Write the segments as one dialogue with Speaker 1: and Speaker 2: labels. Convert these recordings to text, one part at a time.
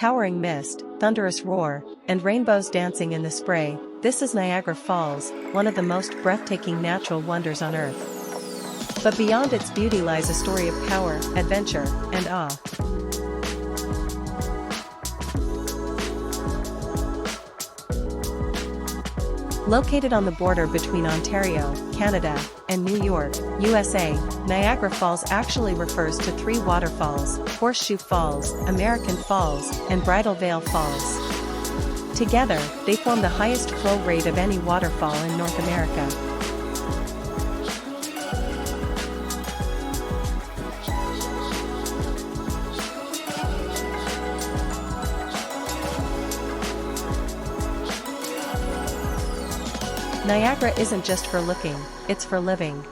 Speaker 1: towering mist, thunderous roar, and rainbows dancing in the spray, this is Niagara Falls, one of the most breathtaking natural wonders on Earth. But beyond its beauty lies a story of power, adventure, and awe. Located on the border between Ontario, Canada, and New York, USA, Niagara Falls actually refers to three waterfalls: Horseshoe Falls, American Falls, and Bridal Falls. Together, they form the highest flow rate of any waterfall in North America. Niagara isn't just for looking, it's for living.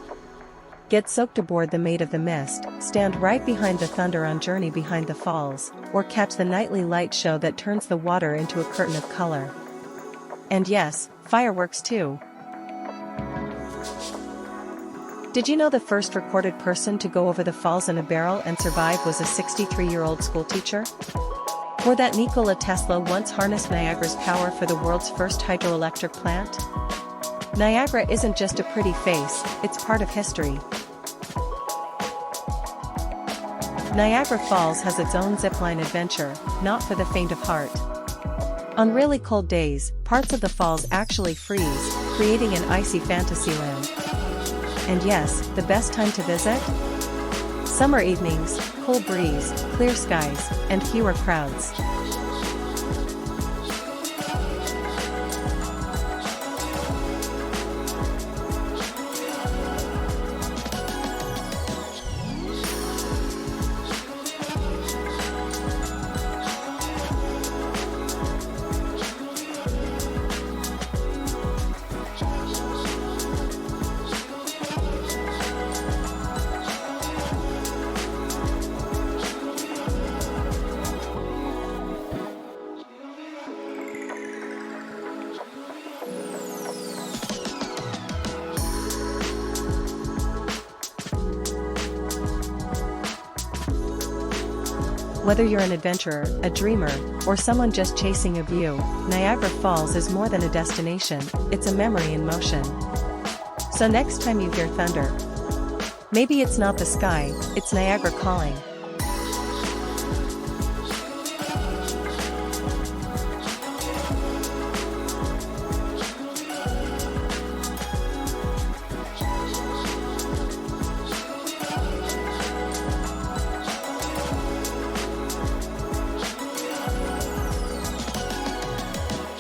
Speaker 1: Get soaked aboard the Maid of the Mist, stand right behind the thunder on Journey Behind the Falls, or catch the nightly light show that turns the water into a curtain of color. And yes, fireworks too. Did you know the first recorded person to go over the falls in a barrel and survive was a 63-year-old schoolteacher? Or that Nikola Tesla once harnessed Niagara's power for the world's first hydroelectric plant? Niagara isn't just a pretty face, it's part of history. Niagara Falls has its own zipline adventure, not for the faint of heart. On really cold days, parts of the falls actually freeze, creating an icy fantasy land. And yes, the best time to visit? Summer evenings, cool breeze, clear skies, and fewer crowds. Whether you're an adventurer, a dreamer, or someone just chasing a view, Niagara Falls is more than a destination, it's a memory in motion. So next time you hear thunder, maybe it's not the sky, it's Niagara calling.